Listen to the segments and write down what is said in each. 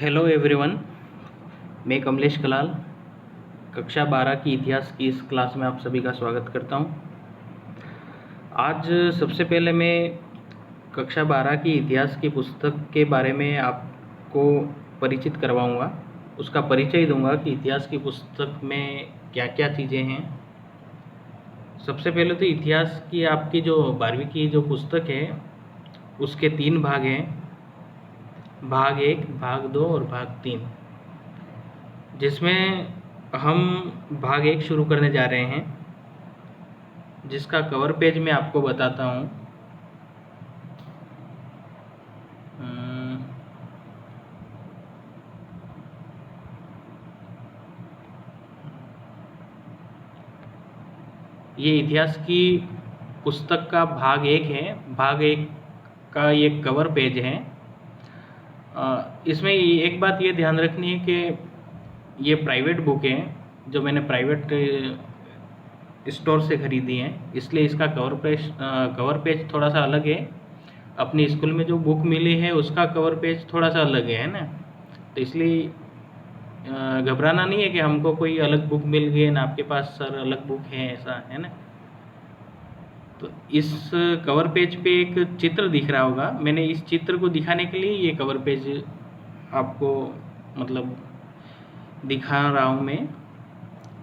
Hello everyone, मैं कमलेश कलाल कक्षा 12 की इतिहास की इस क्लास में आप सभी का स्वागत करता हूं। आज सबसे पहले मैं कक्षा 12 की इतिहास की पुस्तक के बारे में आपको परिचित करवाऊंगा। उसका परिचय दूंगा कि इतिहास की पुस्तक में क्या क्या चीज़ें हैं। सबसे पहले तो इतिहास की आपकी जो 12वीं की जो पुस्तक है उसके 3 भाग हैं, भाग 1, भाग 2 और भाग 3, जिसमें हम भाग 1 शुरू करने जा रहे हैं, जिसका कवर पेज मैं आपको बताता हूँ। ये इतिहास की पुस्तक का भाग 1 है। भाग 1 का ये कवर पेज है। इसमें एक बात ये ध्यान रखनी है कि ये प्राइवेट बुक है, जो मैंने प्राइवेट स्टोर से ख़रीदी है, इसलिए इसका कवर पेज थोड़ा सा अलग है। अपनी स्कूल में जो बुक मिली है उसका कवर पेज थोड़ा सा अलग है ना, तो इसलिए घबराना नहीं है कि हमको कोई अलग बुक मिल गई ना, आपके पास सर अलग बुक है, ऐसा है ना। तो इस कवर पेज पे एक चित्र दिख रहा होगा। मैंने इस चित्र को दिखाने के लिए ये कवर पेज आपको मतलब दिखा रहा हूँ मैं।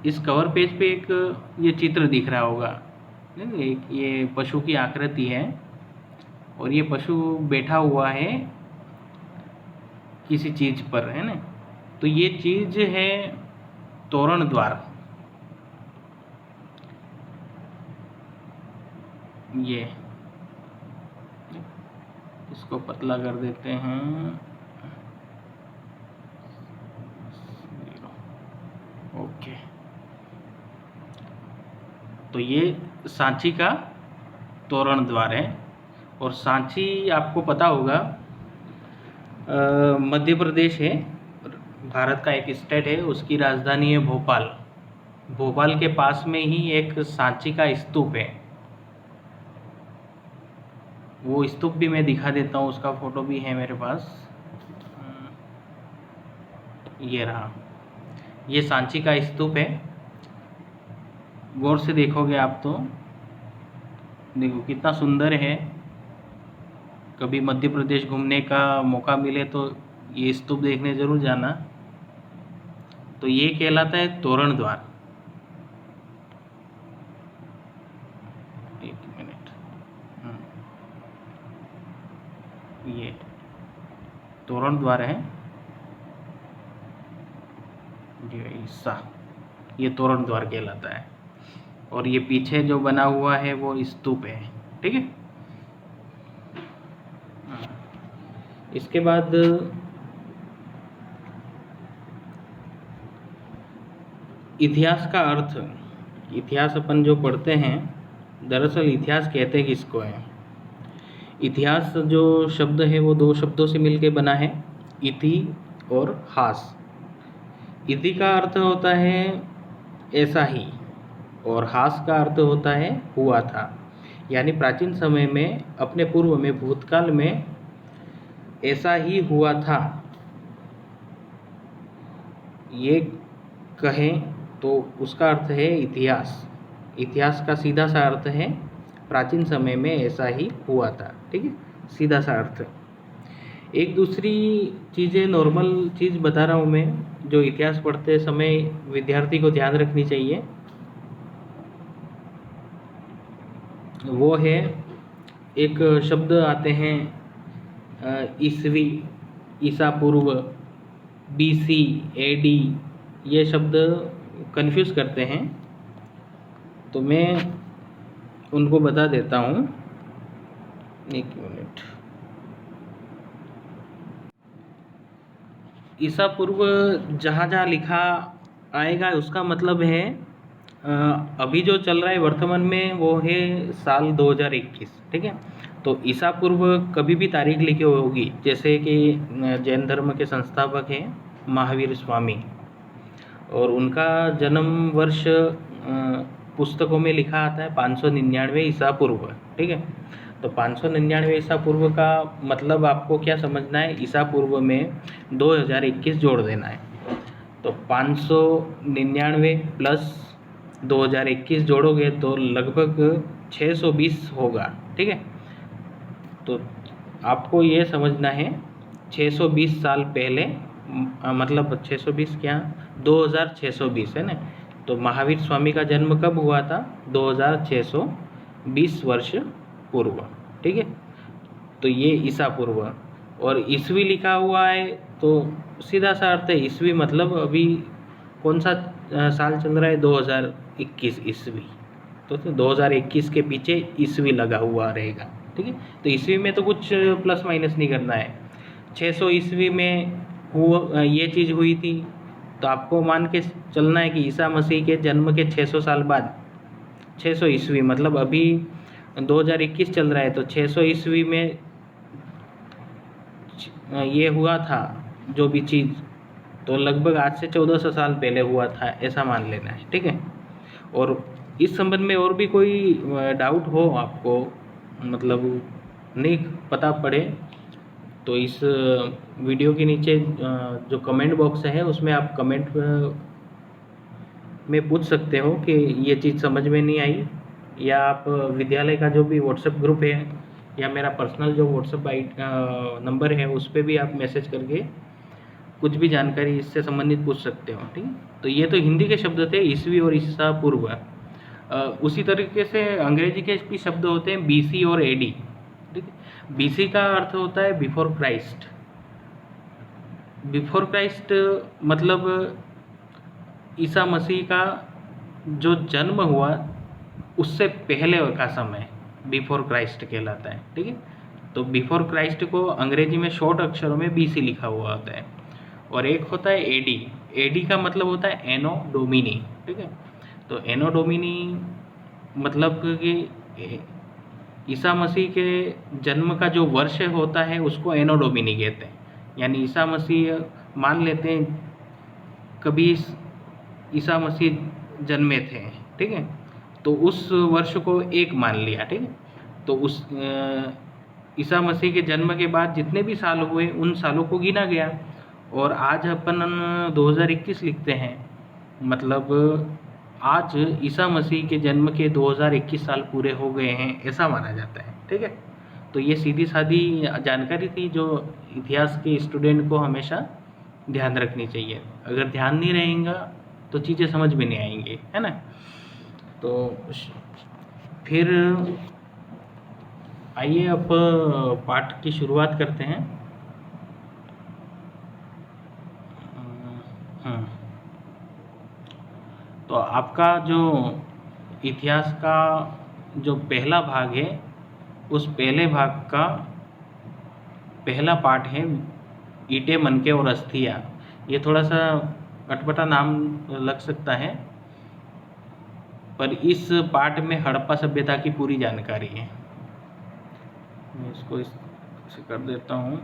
इस कवर पेज पे एक ये चित्र दिख रहा होगा, एक ये पशु की आकृति है और ये पशु बैठा हुआ है किसी चीज़ पर, है ना। तो ये चीज़ है तोरण द्वार। ये इसको पतला कर देते हैं। ओके, तो ये सांची का तोरण द्वार है। और सांची आपको पता होगा मध्य प्रदेश है, भारत का एक स्टेट है, उसकी राजधानी है भोपाल। भोपाल के पास में ही एक सांची का स्तूप है। वो स्तूप भी मैं दिखा देता हूँ, उसका फ़ोटो भी है मेरे पास। ये रहा, ये सांची का स्तूप है। गौर से देखोगे आप तो देखो कितना सुंदर है। कभी मध्य प्रदेश घूमने का मौका मिले तो ये स्तूप देखने ज़रूर जाना। तो ये कहलाता है तोरण द्वार। एक मिनट, ये तोरण द्वार है, ये हिस्सा ये तोरण द्वार कहलाता है। और ये पीछे जो बना हुआ है वो स्तूप है, ठीक है। इसके बाद इतिहास का अर्थ। इतिहास अपन जो पढ़ते हैं, दरअसल इतिहास कहते किसको हैं। इतिहास जो शब्द है वो 2 शब्दों से मिलकर बना है, इति और हास। इति का अर्थ होता है ऐसा ही, और हास का अर्थ होता है हुआ था। यानी प्राचीन समय में, अपने पूर्व में, भूतकाल में ऐसा ही हुआ था, ये कहें तो उसका अर्थ है इतिहास। इतिहास का सीधा सा अर्थ है प्राचीन समय में ऐसा ही हुआ था, ठीक है, सीधा सा अर्थ। एक दूसरी चीज़ें, नॉर्मल चीज़ बता रहा हूँ मैं, जो इतिहास पढ़ते समय विद्यार्थी को ध्यान रखनी चाहिए। वो है, एक शब्द आते हैं ईसवी, ईसा पूर्व, BC, AD, ये शब्द कंफ्यूज करते हैं, तो मैं उनको बता देता हूँ। एक मिनट। ईसा पूर्व जहाँ जहाँ लिखा आएगा उसका मतलब है अभी जो चल रहा है वर्तमान में वो है साल 2021, ठीक है। तो ईसा पूर्व कभी भी तारीख लिखी होगी, जैसे कि जैन धर्म के संस्थापक हैं महावीर स्वामी, और उनका जन्म वर्ष पुस्तकों में लिखा आता है 599 ईसा पूर्व, ठीक है। तो 599 ईसा पूर्व का मतलब आपको क्या समझना है, ईसा पूर्व में 2021 जोड़ देना है। तो 599 प्लस 2021 जोड़ोगे तो लगभग 620 होगा, ठीक है। तो आपको ये समझना है 620 साल पहले, मतलब 620 क्या, 2620 है ना। तो महावीर स्वामी का जन्म कब हुआ था, 2620 वर्ष पूर्व, ठीक है। तो ये ईसा पूर्व, और ईस्वी लिखा हुआ है तो सीधा सा अर्थ है ईस्वी, मतलब अभी कौन सा साल चल रहा है, 2021 ईस्वी। तो 2021 के पीछे ईस्वी लगा हुआ रहेगा, ठीक है। तो ईस्वी में तो कुछ प्लस माइनस नहीं करना है। 600 ईस्वी में हुआ ये चीज़ हुई थी, तो आपको मान के चलना है कि ईसा मसीह के जन्म के 600 साल बाद, 600 ईस्वी मतलब अभी 2021 चल रहा है, तो 600 ईस्वी में ये हुआ था जो भी चीज़, तो लगभग आज से 1400 साल पहले हुआ था, ऐसा मान लेना है, ठीक है। और इस संबंध में और भी कोई डाउट हो आपको, मतलब नहीं पता पड़े, तो इस वीडियो के नीचे जो कमेंट बॉक्स है उसमें आप कमेंट में पूछ सकते हो कि ये चीज़ समझ में नहीं आई, या आप विद्यालय का जो भी व्हाट्सएप ग्रुप है या मेरा पर्सनल जो व्हाट्सएप नंबर है उस पर भी आप मैसेज करके कुछ भी जानकारी इससे संबंधित पूछ सकते हो, ठीक है। तो ये तो हिंदी के शब्द थे, ईस्वी और ईसा पूर्व। उसी तरीके से अंग्रेजी के भी शब्द होते हैं बीसी और एडी, ठीक है। बीसी का अर्थ होता है बिफोर क्राइस्ट। बिफोर क्राइस्ट मतलब ईसा मसीह का जो जन्म हुआ उससे पहले का समय बिफोर क्राइस्ट कहलाता है, ठीक है। तो बिफोर क्राइस्ट को अंग्रेजी में शॉर्ट अक्षरों में बीसी लिखा हुआ होता है। और एक होता है एडी। एडी का मतलब होता है एनो डोमिनी, ठीक है। तो एनो डोमिनी मतलब कि ईसा मसीह के जन्म का जो वर्ष होता है उसको एनो डोमिनी कहते हैं। यानी ईसा मसीह मान लेते हैं कभी ईसा मसीह जन्मे थे, ठीक है, तो उस वर्ष को एक मान लिया, ठीक है। तो उस ईसा मसीह के जन्म के बाद जितने भी साल हुए उन सालों को गिना गया, और आज अपन 2021 लिखते हैं, मतलब आज ईसा मसीह के जन्म के 2021 साल पूरे हो गए हैं, ऐसा माना जाता है, ठीक है। तो ये सीधी सादी जानकारी थी जो इतिहास के स्टूडेंट को हमेशा ध्यान रखनी चाहिए। अगर ध्यान नहीं रहेगा तो चीज़ें समझ में नहीं आएंगी, है ना। तो फिर आइए अब पाठ की शुरुआत करते हैं। तो आपका जो इतिहास का जो पहला भाग है उस पहले भाग का पहला पाठ है ईंटें, मनके और अस्थियाँ। ये थोड़ा सा अटपटा नाम लग सकता है, पर इस पाठ में हड़प्पा सभ्यता की पूरी जानकारी है। मैं इसको इसे कर देता हूँ।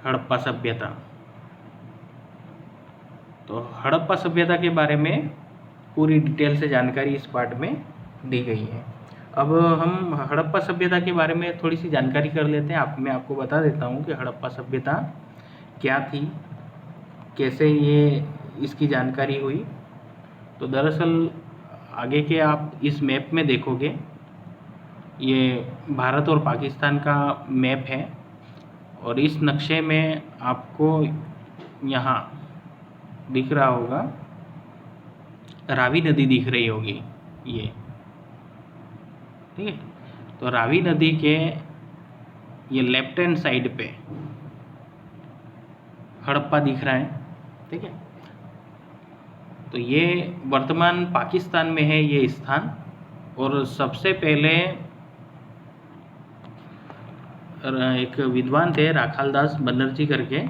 हड़प्पा सभ्यता, तो हड़प्पा सभ्यता के बारे में पूरी डिटेल से जानकारी इस पाठ में दी गई है। अब हम हड़प्पा सभ्यता के बारे में थोड़ी सी जानकारी कर लेते हैं। मैं आपको बता देता हूँ कि हड़प्पा सभ्यता क्या थी, कैसे ये इसकी जानकारी हुई। तो दरअसल आगे के आप इस मैप में देखोगे, ये भारत और पाकिस्तान का मैप है, और इस नक्शे में आपको यहाँ दिख रहा होगा रावी नदी दिख रही होगी, ये, ठीक है। तो रावी नदी के ये लेफ्ट हैंड साइड पे हड़प्पा दिख रहा है, ठीक है। तो ये वर्तमान पाकिस्तान में है ये स्थान, और सबसे पहले एक विद्वान थे राखालदास बनर्जी करके,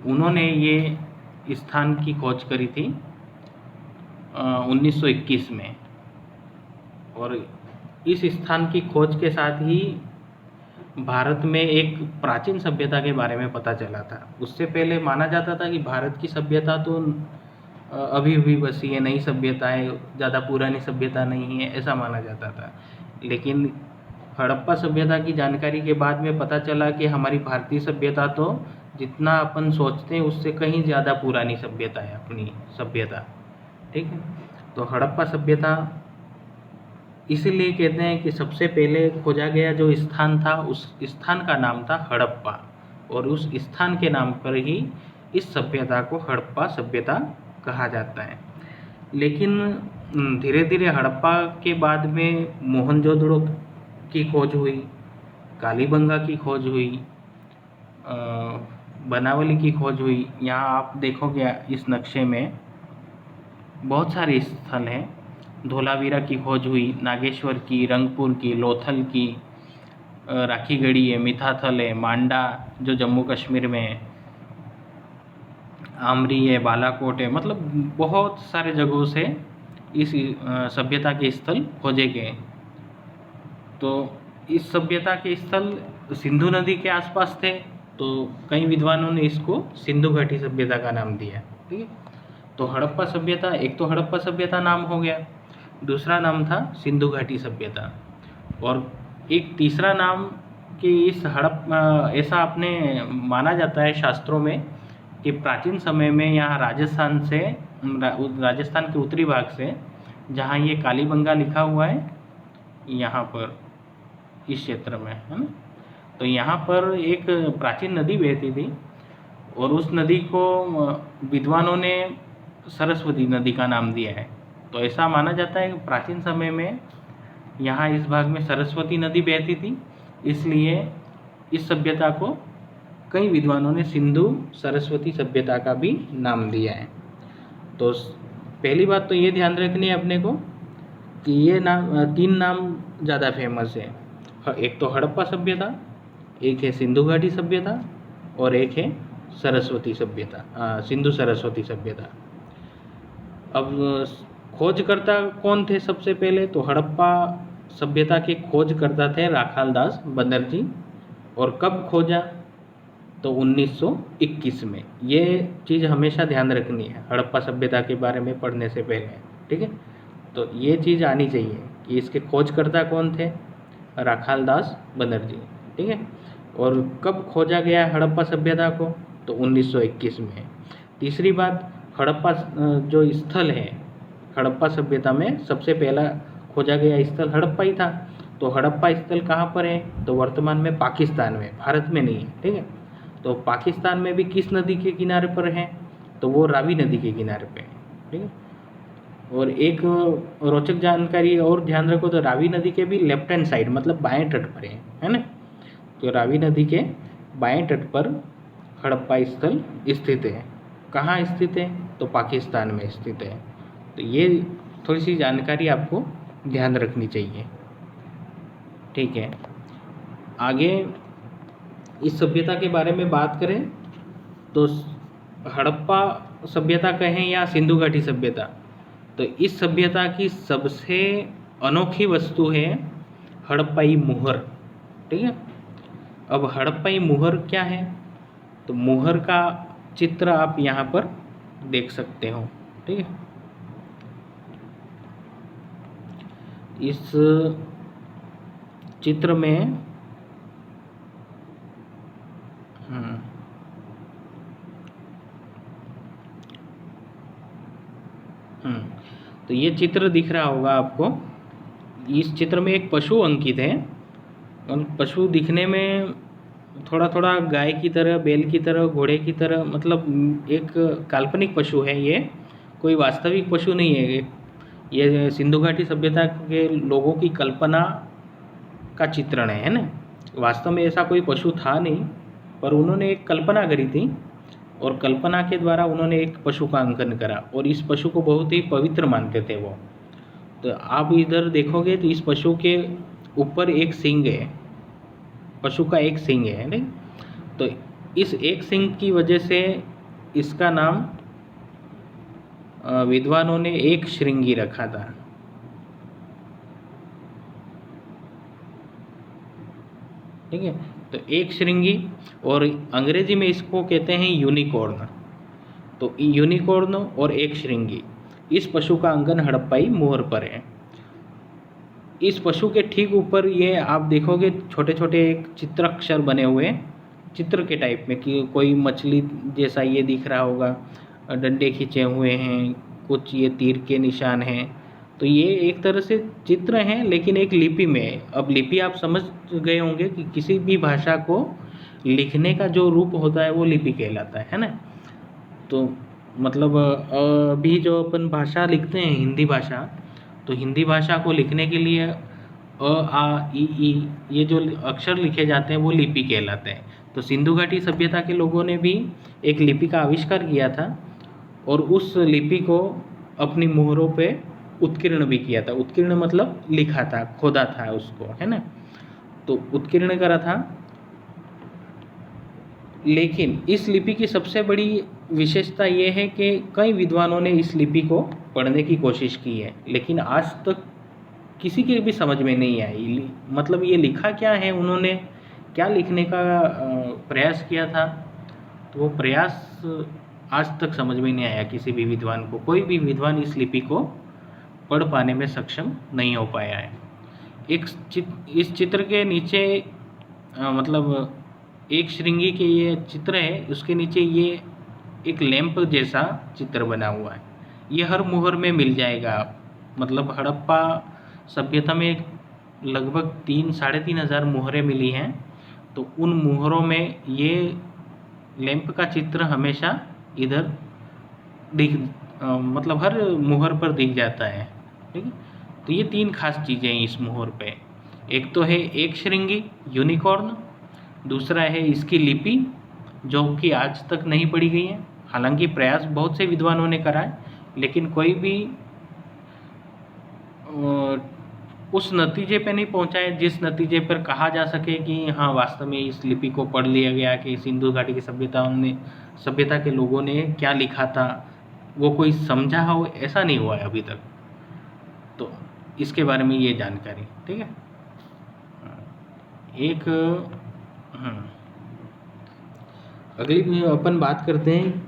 उन्होंने ये स्थान की खोज करी थी 1921 में। और इस स्थान की खोज के साथ ही भारत में एक प्राचीन सभ्यता के बारे में पता चला था। उससे पहले माना जाता था कि भारत की सभ्यता तो अभी भी बसी है, नई सभ्यता है, ज़्यादा पुरानी सभ्यता नहीं है, ऐसा माना जाता था। लेकिन हड़प्पा सभ्यता की जानकारी के बाद में पता चला कि हमारी भारतीय सभ्यता तो जितना अपन सोचते हैं उससे कहीं ज़्यादा पुरानी सभ्यता है अपनी सभ्यता। ठीक है, तो हड़प्पा सभ्यता इसीलिए कहते हैं कि सबसे पहले खोजा गया जो स्थान था उस स्थान का नाम था हड़प्पा, और उस स्थान के नाम पर ही इस सभ्यता को हड़प्पा सभ्यता कहा जाता है। लेकिन धीरे धीरे हड़प्पा के बाद में मोहनजोदड़ो की खोज हुई, कालीबंगा की खोज हुई, बनावली की खोज हुई। यहाँ आप देखोगे इस नक्शे में बहुत सारे स्थल हैं। धोलावीरा की खोज हुई, नागेश्वर की, रंगपुर की, लोथल की, राखीगढ़ी है, मिठाथल है, मांडा जो जम्मू कश्मीर में है, आमरी है, बालाकोट है, मतलब बहुत सारे जगहों से इस सभ्यता के स्थल खोजे गए। तो इस सभ्यता के स्थल सिंधु नदी के आसपास थे, तो कई विद्वानों ने इसको सिंधु घाटी सभ्यता का नाम दिया। ठीक है, तो हड़प्पा सभ्यता, एक तो हड़प्पा सभ्यता नाम हो गया, दूसरा नाम था सिंधु घाटी सभ्यता, और एक तीसरा नाम कि इस ऐसा आपने माना जाता है शास्त्रों में कि प्राचीन समय में यहाँ राजस्थान के उत्तरी भाग से, जहाँ ये कालीबंगा लिखा हुआ है यहाँ पर इस क्षेत्र में, है ना, तो यहाँ पर एक प्राचीन नदी बहती थी, और उस नदी को विद्वानों ने सरस्वती नदी का नाम दिया है। तो ऐसा माना जाता है कि प्राचीन समय में यहाँ इस भाग में सरस्वती नदी बहती थी, इसलिए इस सभ्यता को कई विद्वानों ने सिंधु सरस्वती सभ्यता का भी नाम दिया है। तो पहली बात तो ये ध्यान रखनी है अपने को कि ये तीन नाम ज़्यादा फेमस है। एक तो हड़प्पा सभ्यता, एक है सिंधु घाटी सभ्यता, और एक है सरस्वती सभ्यता, सिंधु सरस्वती सभ्यता। अब खोजकर्ता कौन थे सबसे पहले? तो हड़प्पा सभ्यता के खोजकर्ता थे राखालदास बनर्जी, और कब खोजा? तो 1921 में। ये चीज़ हमेशा ध्यान रखनी है हड़प्पा सभ्यता के बारे में पढ़ने से पहले। ठीक है, तो ये चीज़ आनी चाहिए कि इसके खोजकर्ता कौन थे? राखालदास बनर्जी। ठीक है, और कब खोजा गया हड़प्पा सभ्यता को? तो 1921 में। तीसरी बात, हड़प्पा जो स्थल है, हड़प्पा सभ्यता में सबसे पहला खोजा गया स्थल हड़प्पा ही था। तो हड़प्पा स्थल कहाँ पर है? तो वर्तमान में पाकिस्तान में, भारत में नहीं है। ठीक है, तो पाकिस्तान में भी किस नदी के किनारे पर है? तो वो रावी नदी के किनारे पे है। ठीक है, और एक रोचक जानकारी और ध्यान रखो तो रावी नदी के भी लेफ्ट हैंड साइड, मतलब बाएं तट पर है ना। तो रावी नदी के बाएं तट पर हड़प्पा स्थल स्थित है। कहाँ स्थित है? तो पाकिस्तान में स्थित है। तो ये थोड़ी सी जानकारी आपको ध्यान रखनी चाहिए। ठीक है, आगे इस सभ्यता के बारे में बात करें तो हड़प्पा सभ्यता कहें या सिंधु घाटी सभ्यता, तो इस सभ्यता की सबसे अनोखी वस्तु है हड़प्पाई मुहर। ठीक है, अब हड़प्पाई मुहर क्या है? तो मुहर का चित्र आप यहाँ पर देख सकते हो। ठीक है, इस चित्र में तो ये चित्र दिख रहा होगा आपको। इस चित्र में एक पशु अंकित है, और पशु दिखने में थोड़ा थोड़ा गाय की तरह, बैल की तरह, घोड़े की तरह, मतलब एक काल्पनिक पशु है, ये कोई वास्तविक पशु नहीं है। ये सिंधु घाटी सभ्यता के लोगों की कल्पना का चित्रण है ना। वास्तव में ऐसा कोई पशु था नहीं, पर उन्होंने एक कल्पना करी थी, और कल्पना के द्वारा उन्होंने एक पशु का अंकन करा, और इस पशु को बहुत ही पवित्र मानते थे वो। तो आप इधर देखोगे तो इस पशु के ऊपर एक सींग है, पशु का एक सींग है नहीं। तो इस एक सींग की वजह से इसका नाम विद्वानों ने एक श्रृंगी रखा था। ठीक है, तो एक श्रृंगी, और अंग्रेजी में इसको कहते हैं यूनिकॉर्न। तो तो यूनिकॉर्न और एक श्रृंगी, इस पशु का अंकन हड़प्पाई मोहर पर है। इस पशु के ठीक ऊपर ये आप देखोगे छोटे छोटे एक चित्राक्षर बने हुए चित्र के टाइप में, कि कोई मछली जैसा ये दिख रहा होगा, डंडे खींचे हुए हैं, कुछ ये तीर के निशान हैं। तो ये एक तरह से चित्र हैं लेकिन एक लिपि में है। अब लिपि आप समझ गए होंगे कि किसी भी भाषा को लिखने का जो रूप होता है वो लिपि कहलाता है ना। तो मतलब अभी जो अपन भाषा लिखते हैं हिंदी भाषा, तो हिंदी भाषा को लिखने के लिए आ ई ये जो अक्षर लिखे जाते हैं वो लिपि कहलाते हैं। तो सिंधु घाटी सभ्यता के लोगों ने भी एक लिपि का आविष्कार किया था और उस लिपि को अपनी मोहरों पे उत्कीर्ण भी किया था। उत्कीर्ण मतलब लिखा था, खोदा था उसको, है ना। तो उत्कीर्ण करा था। लेकिन इस लिपि की सबसे बड़ी विशेषता ये है कि कई विद्वानों ने इस लिपि को पढ़ने की कोशिश की है, लेकिन आज तक किसी के भी समझ में नहीं आई। मतलब ये लिखा क्या है, उन्होंने क्या लिखने का प्रयास किया था, तो वो प्रयास आज तक समझ में नहीं आया किसी भी विद्वान को। कोई भी विद्वान इस लिपि को पढ़ पाने में सक्षम नहीं हो पाया है। इस चित्र के नीचे मतलब एक श्रृंगी के ये चित्र है, उसके नीचे ये एक लैंप जैसा चित्र बना हुआ है। ये हर मोहर में मिल जाएगा। मतलब हड़प्पा सभ्यता में लगभग 3-3,500 मोहरें मिली हैं। तो उन मोहरों में ये लैंप का चित्र हमेशा इधर मतलब हर मोहर पर दिख जाता है, ठीक है। तो ये 3 खास चीज़ें हैं इस मोहर पे। एक तो है एक श्रृंगी यूनिकॉर्न, दूसरा है इसकी लिपि जो कि आज तक नहीं पढ़ी गई है। हालांकि प्रयास बहुत से विद्वानों ने करा है, लेकिन कोई भी उस नतीजे पे नहीं पहुंचा है जिस नतीजे पर कहा जा सके कि हाँ वास्तव में इस लिपि को पढ़ लिया गया कि सिंधु घाटी की सभ्यता के लोगों ने क्या लिखा था वो कोई समझा हो, ऐसा नहीं हुआ है अभी तक। तो इसके बारे में ये जानकारी, ठीक है। एक अगली अपन बात करते हैं।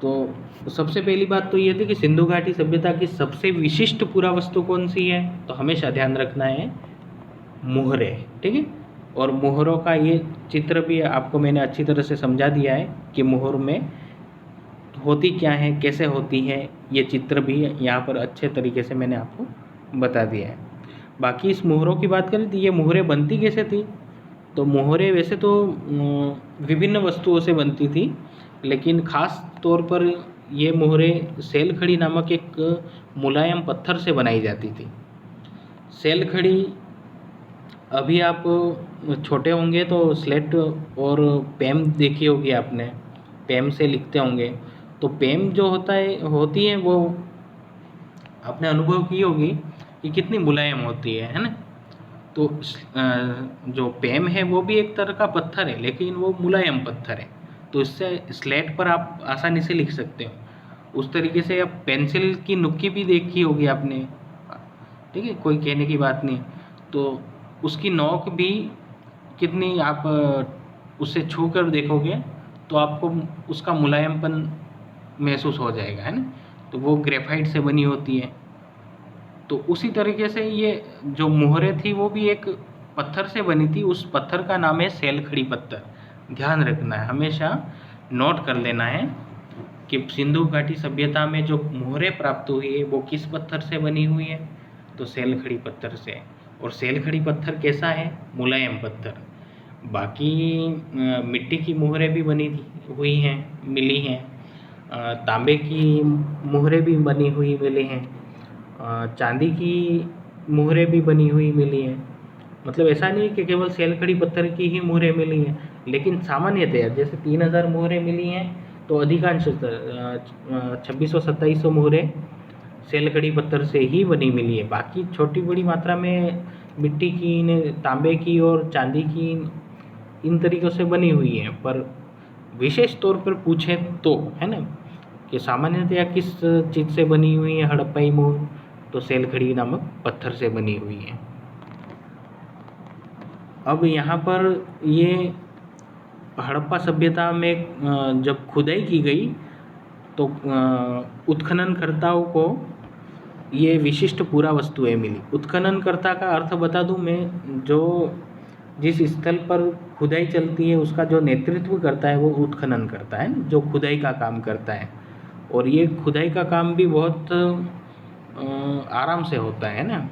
तो सबसे पहली बात तो ये थी कि सिंधु घाटी सभ्यता की सबसे विशिष्ट पुरावस्तु कौन सी है, तो हमेशा ध्यान रखना है मोहरे, ठीक है। और मोहरों का ये चित्र भी आपको मैंने अच्छी तरह से समझा दिया है कि मोहर में होती क्या है, कैसे होती है। ये चित्र भी यहाँ पर अच्छे तरीके से मैंने आपको बता दिया है। बाकी इस मोहरों की बात करें तो ये मोहरें बनती कैसे थी, तो मोहरें वैसे तो विभिन्न वस्तुओं से बनती थी, लेकिन ख़ास तौर पर ये मोहरें सेलखड़ी नामक एक मुलायम पत्थर से बनाई जाती थी। सेलखड़ी अभी आप छोटे होंगे तो स्लेट और पेम देखी होगी आपने, पेम से लिखते होंगे। तो पेम जो होती है वो आपने अनुभव की होगी कि कितनी मुलायम होती है ना। तो जो पेम है वो भी एक तरह का पत्थर है, लेकिन वो मुलायम पत्थर है, तो इससे स्लेट पर आप आसानी से लिख सकते हो। उस तरीके से अब पेंसिल की नुक्की भी देखी होगी आपने, ठीक है, कोई कहने की बात नहीं। तो उसकी नोक भी कितनी आप उससे छू कर देखोगे तो आपको उसका मुलायमपन महसूस हो जाएगा, है ना। तो वो ग्रेफाइट से बनी होती है। तो उसी तरीके से ये जो मोहरें थी वो भी एक पत्थर से बनी थी। उस पत्थर का नाम है सेलखड़ी पत्थर। ध्यान रखना है, हमेशा नोट कर लेना है कि सिंधु घाटी सभ्यता में जो मोहरें प्राप्त हुई है वो किस पत्थर से बनी हुई है, तो सेलखड़ी पत्थर से। और सेलखड़ी पत्थर कैसा है, मुलायम पत्थर। बाकी मिट्टी की मोहरें भी बनी हुई हैं, मिली हैं। तांबे की मोहरें भी बनी हुई मिली हैं। चांदी की मोहरें भी बनी हुई मिली हैं। मतलब ऐसा नहीं है कि केवल सेलखड़ी पत्थर की ही मोहरें मिली हैं, लेकिन सामान्यतया जैसे 3,000 मोहरें मिली हैं तो अधिकांश 2600-2700 मोहरें सेलखड़ी पत्थर से ही बनी मिली है। बाकी छोटी बड़ी मात्रा में मिट्टी की, तांबे की और चांदी की इन तरीक़ों से बनी हुई है। पर विशेष तौर पर पूछें तो, है ना, कि सामान्यतया किस चीज़ से बनी हुई है हड़प्पाई मोहर, तो सेलखड़ी नामक पत्थर से बनी हुई है। अब यहाँ पर ये हड़प्पा सभ्यता में जब खुदाई की गई तो उत्खननकर्ताओं को ये विशिष्ट पूरा वस्तुएं मिली। उत्खननकर्ता का अर्थ बता दूं मैं, जो जिस स्थल पर खुदाई चलती है उसका जो नेतृत्व करता है वो उत्खनन करता है, जो खुदाई का काम करता है। और ये खुदाई का काम भी बहुत आराम से होता है ना,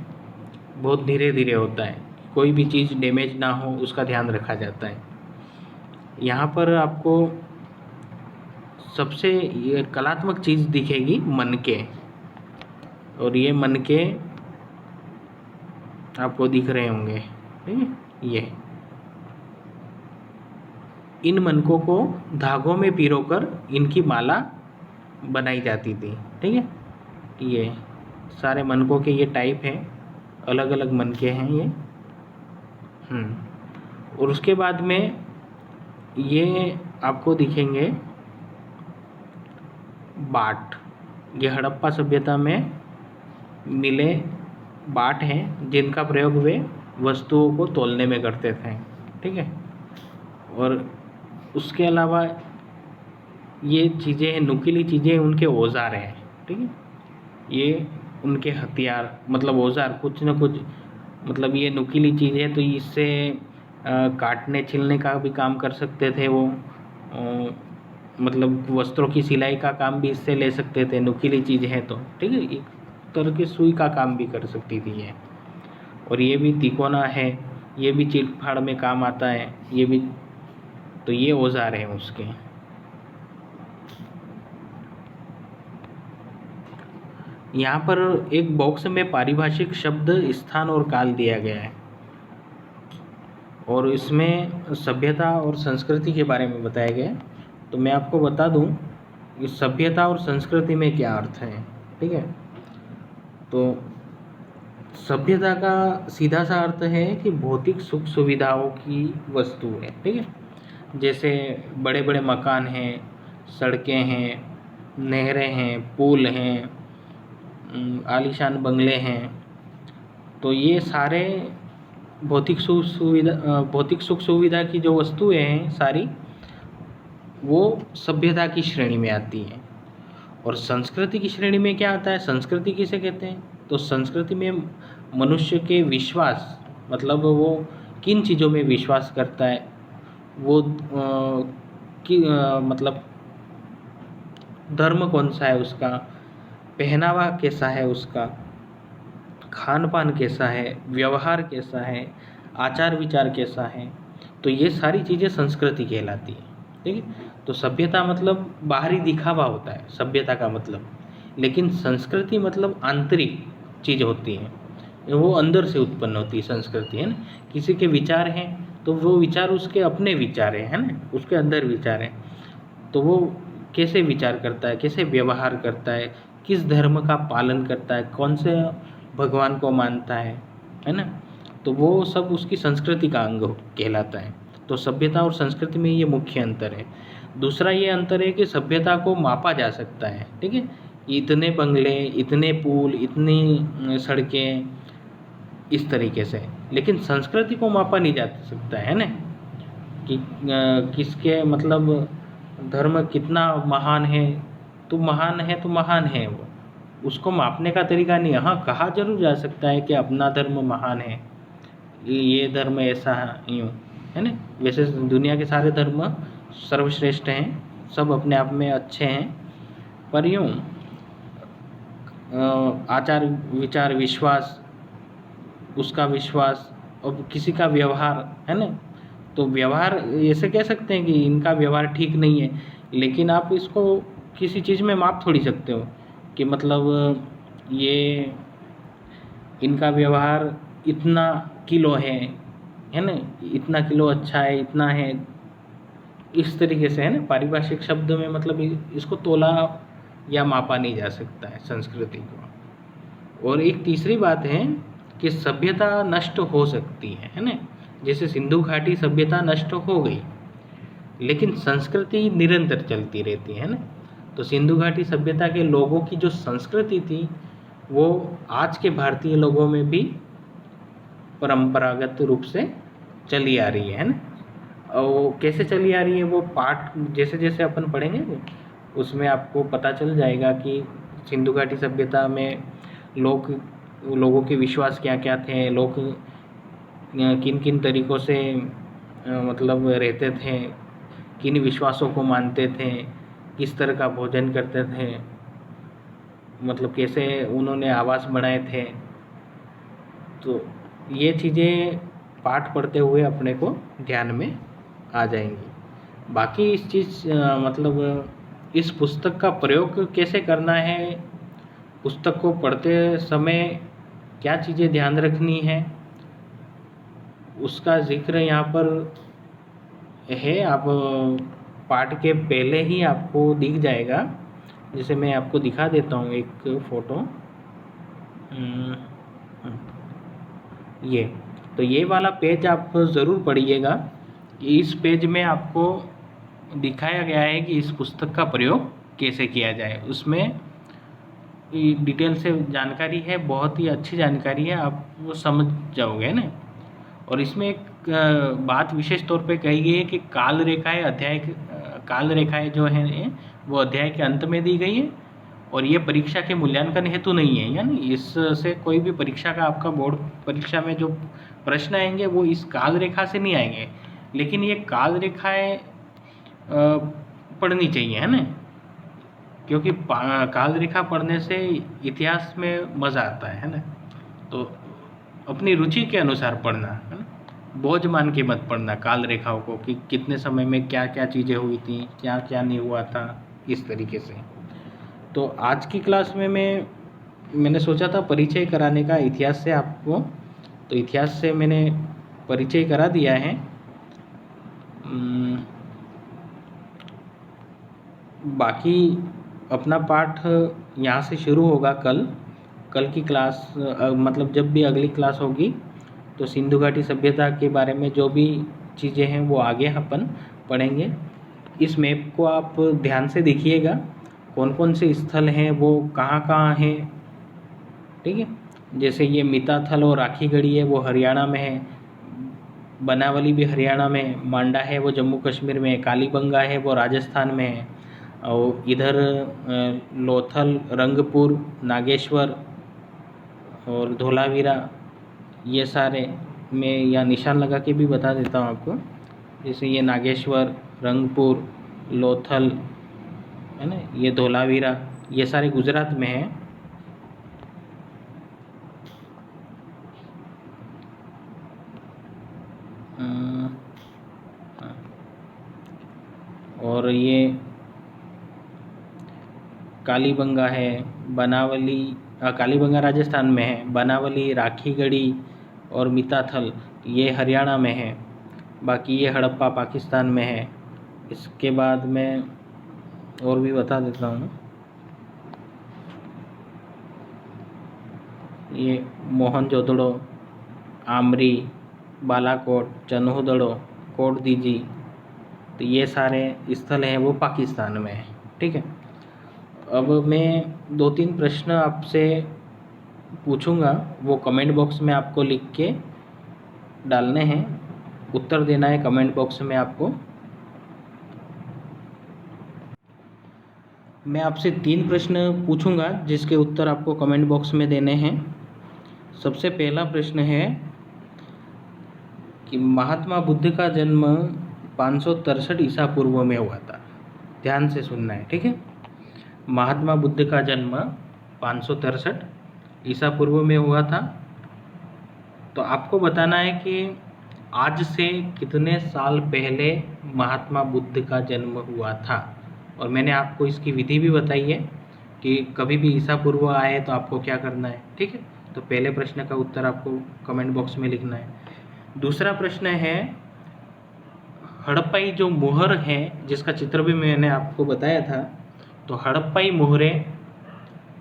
बहुत धीरे धीरे होता है, कोई भी चीज़ डैमेज ना हो उसका ध्यान रखा जाता है। यहाँ पर आपको सबसे ये कलात्मक चीज़ दिखेगी मनके, और ये मनके आपको दिख रहे होंगे, ठीक है। ये इन मनकों को धागों में पिरोकर इनकी माला बनाई जाती थी, ठीक है। ये सारे मनकों के ये टाइप हैं, अलग अलग मनके हैं ये। और उसके बाद में ये आपको दिखेंगे बाट। ये हड़प्पा सभ्यता में मिले बाट हैं जिनका प्रयोग वे वस्तुओं को तोलने में करते थे, ठीक है। और उसके अलावा ये चीज़ें हैं, नुकीली चीज़ें उनके औजार हैं, ठीक है। ये उनके हथियार, मतलब औजार, कुछ न कुछ, मतलब ये नुकीली चीज़ है तो इससे काटने छीलने का भी काम कर सकते थे वो, मतलब वस्त्रों की सिलाई का काम भी इससे ले सकते थे, नुकीली चीज़ है तो, ठीक है। एक तरह की सुई का काम भी कर सकती थी ये। और ये भी तिकोना है, ये भी चीर फाड़ में काम आता है, ये भी, तो ये औजार हैं उसके। यहाँ पर एक बॉक्स में पारिभाषिक शब्द, स्थान और काल दिया गया है, और इसमें सभ्यता और संस्कृति के बारे में बताया गया है। तो मैं आपको बता दूं कि सभ्यता और संस्कृति में क्या अर्थ है, ठीक है। तो सभ्यता का सीधा सा अर्थ है कि भौतिक सुख सुविधाओं की वस्तु है, ठीक है। जैसे बड़े बड़े मकान हैं, सड़कें हैं, नहरें हैं, पुल हैं, आलीशान बंगले हैं, तो ये सारे भौतिक सुख सुविधा की जो वस्तुएं हैं सारी, वो सभ्यता की श्रेणी में आती हैं। और संस्कृति की श्रेणी में क्या आता है? संस्कृति किसे कहते हैं? तो संस्कृति में मनुष्य के विश्वास, मतलब वो किन चीज़ों में विश्वास करता है, वो मतलब धर्म कौन सा है उसका, पहनावा कैसा है उसका, खान पान कैसा है, व्यवहार कैसा है, आचार विचार कैसा है, तो ये सारी चीज़ें संस्कृति कहलाती है, ठीक है। तो सभ्यता मतलब बाहरी दिखावा होता है सभ्यता का मतलब, लेकिन संस्कृति मतलब आंतरिक चीज़ होती है, वो अंदर से उत्पन्न होती है संस्कृति, है ना। किसी के विचार हैं तो वो विचार उसके अपने विचार है ना, उसके अंदर विचार है, तो वो कैसे विचार करता है, कैसे व्यवहार करता है, किस धर्म का पालन करता है, कौन से भगवान को मानता है ना, तो वो सब उसकी संस्कृति का अंग कहलाता है। तो सभ्यता और संस्कृति में ये मुख्य अंतर है। दूसरा ये अंतर है कि सभ्यता को मापा जा सकता है, ठीक है। इतने बंगले, इतने पुल, इतनी सड़कें, इस तरीके से, लेकिन संस्कृति को मापा नहीं जा सकता है ना, कि किसके मतलब धर्म कितना महान है, तो महान है तो महान है, वो उसको मापने का तरीका नहीं है। हाँ, कहा जरूर जा सकता है कि अपना धर्म महान है, ये धर्म ऐसा है, यूँ है ना। वैसे दुनिया के सारे धर्म सर्वश्रेष्ठ हैं, सब अपने आप में अच्छे हैं, पर यूँ आचार विचार, विश्वास, उसका विश्वास और किसी का व्यवहार, है ना, तो व्यवहार ऐसे कह सकते हैं कि इनका व्यवहार ठीक नहीं है, लेकिन आप इसको किसी चीज़ में माप थोड़ी सकते हो कि मतलब ये इनका व्यवहार इतना किलो है ना, इतना किलो अच्छा है, इतना है, इस तरीके से, है ना। पारिभाषिक शब्द में मतलब इसको तोला या मापा नहीं जा सकता है संस्कृति को। और एक तीसरी बात है कि सभ्यता नष्ट हो सकती है ना। जैसे सिंधु घाटी सभ्यता नष्ट हो गई, लेकिन संस्कृति निरंतर चलती रहती है ना। तो सिंधु घाटी सभ्यता के लोगों की जो संस्कृति थी वो आज के भारतीय लोगों में भी परंपरागत रूप से चली आ रही है ना। और वो कैसे चली आ रही है, वो पाठ जैसे जैसे अपन पढ़ेंगे उसमें आपको पता चल जाएगा कि सिंधु घाटी सभ्यता में लोगों के विश्वास क्या क्या थे, लोग किन किन तरीक़ों से मतलब रहते थे, किन विश्वासों को मानते थे, किस तरह का भोजन करते थे, मतलब कैसे उन्होंने आवास बनाए थे। तो ये चीज़ें पाठ पढ़ते हुए अपने को ध्यान में आ जाएंगी। बाकी इस चीज़ मतलब इस पुस्तक का प्रयोग कैसे करना है, पुस्तक को पढ़ते समय क्या चीज़ें ध्यान रखनी है, उसका जिक्र यहाँ पर है। आप पाठ के पहले ही आपको दिख जाएगा। जैसे मैं आपको दिखा देता हूँ एक फ़ोटो, ये वाला पेज आप ज़रूर पढ़िएगा। इस पेज में आपको दिखाया गया है कि इस पुस्तक का प्रयोग कैसे किया जाए। उसमें डिटेल से जानकारी है, बहुत ही अच्छी जानकारी है, आप वो समझ जाओगे ना। और इसमें एक बात विशेष तौर पे कही गई है कि काल रेखाएं जो हैं वो अध्याय के अंत में दी गई है, और ये परीक्षा के मूल्यांकन हेतु नहीं है। यानी इससे कोई भी परीक्षा का आपका बोर्ड परीक्षा में जो प्रश्न आएंगे वो इस काल रेखा से नहीं आएंगे, लेकिन ये काल रेखाएं पढ़नी चाहिए, है ना, क्योंकि काल रेखा पढ़ने से इतिहास में मज़ा आता है ना। तो अपनी रुचि के अनुसार पढ़ना, है ना, बोझ मान के मत पढ़ना काल रेखाओं को कि कितने समय में क्या क्या चीज़ें हुई थी, क्या क्या नहीं हुआ था, इस तरीके से। तो आज की क्लास में मैंने सोचा था परिचय कराने का इतिहास से आपको, तो इतिहास से मैंने परिचय करा दिया है। बाकी अपना पाठ यहाँ से शुरू होगा कल की क्लास, मतलब जब भी अगली क्लास होगी तो सिंधु घाटी सभ्यता के बारे में जो भी चीज़ें हैं वो आगे अपन पढ़ेंगे। इस मैप को आप ध्यान से देखिएगा, कौन कौन से स्थल हैं वो कहाँ हैं, ठीक है। जैसे ये मिताथल और राखीगढ़ी है वो हरियाणा में है, बनावली भी हरियाणा में, मांडा है वो जम्मू कश्मीर में, कालीबंगा है वो राजस्थान में है, और इधर लोथल, रंगपुर, नागेश्वर और धोलावीरा, ये सारे मैं यहाँ निशान लगा के भी बता देता हूँ आपको। जैसे ये नागेश्वर, रंगपुर, लोथल, है ना, ये धोलावीरा, ये सारे गुजरात में हैं। और ये कालीबंगा है, बनावली, कालीबंगा राजस्थान में है, बनावली, राखीगढ़ी और मिताथल ये हरियाणा में है। बाकी ये हड़प्पा पाकिस्तान में है। इसके बाद मैं और भी बता देता हूँ, ये मोहनजोदड़ो, आमरी, बालाकोट, चन्हूदड़ो, कोट दीजी, तो ये सारे स्थल हैं वो पाकिस्तान में है, ठीक है। अब मैं 2-3 प्रश्न आपसे पूछूंगा, वो कमेंट बॉक्स में आपको लिख के डालने हैं, उत्तर देना है कमेंट बॉक्स में आपको। मैं आपसे 3 प्रश्न पूछूंगा जिसके उत्तर आपको कमेंट बॉक्स में देने हैं। सबसे पहला प्रश्न है कि महात्मा बुद्ध का जन्म 563 ईसा पूर्व में हुआ था। ध्यान से सुनना है, ठीक है। महात्मा बुद्ध का जन्म 563 ईसा पूर्व में हुआ था। तो आपको बताना है कि आज से कितने साल पहले महात्मा बुद्ध का जन्म हुआ था। और मैंने आपको इसकी विधि भी बताई है कि कभी भी ईसा पूर्व आए तो आपको क्या करना है, ठीक है। तो पहले प्रश्न का उत्तर आपको कमेंट बॉक्स में लिखना है। दूसरा प्रश्न है, हड़प्पाई जो मोहर है जिसका चित्र भी मैंने आपको बताया था, तो हड़प्पाई मोहरें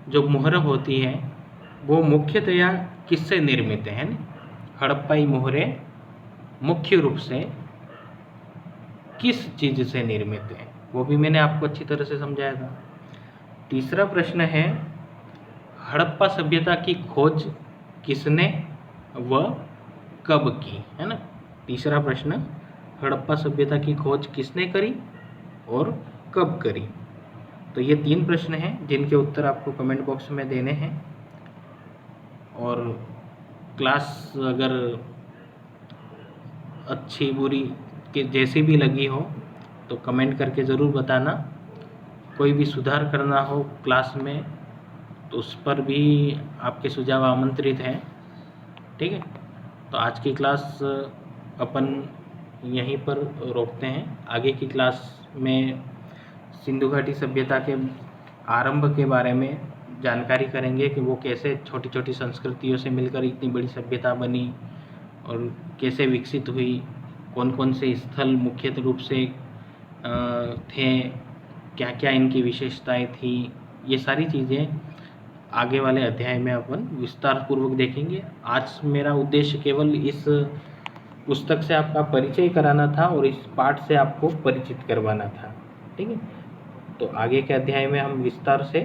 जो मोहर होती हैं वो मुख्यतया किससे निर्मित हैं? हड़प्पाई मोहरें मुख्य रूप से किस चीज़ से निर्मित हैं, वो भी मैंने आपको अच्छी तरह से समझाया था। तीसरा प्रश्न है, हड़प्पा सभ्यता की खोज किसने व कब की, है ना। तीसरा प्रश्न, हड़प्पा सभ्यता की खोज किसने करी और कब करी। तो ये 3 प्रश्न हैं जिनके उत्तर आपको कमेंट बॉक्स में देने हैं। और क्लास अगर अच्छी बुरी के जैसी भी लगी हो तो कमेंट करके ज़रूर बताना। कोई भी सुधार करना हो क्लास में तो उस पर भी आपके सुझाव आमंत्रित हैं। ठीक है, तो आज की क्लास अपन यहीं पर रोकते हैं। आगे की क्लास में सिंधु घाटी सभ्यता के आरंभ के बारे में जानकारी करेंगे कि वो कैसे छोटी छोटी संस्कृतियों से मिलकर इतनी बड़ी सभ्यता बनी और कैसे विकसित हुई, कौन कौन से स्थल मुख्य रूप से थे, क्या क्या इनकी विशेषताएं थी। ये सारी चीज़ें आगे वाले अध्याय में अपन विस्तार पूर्वक देखेंगे। आज मेरा उद्देश्य केवल इस पुस्तक से आपका परिचय कराना था और इस पाठ से आपको परिचित करवाना था। ठीक है, तो आगे के अध्याय में हम विस्तार से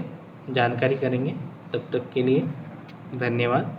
जानकारी करेंगे। तब तक के लिए धन्यवाद।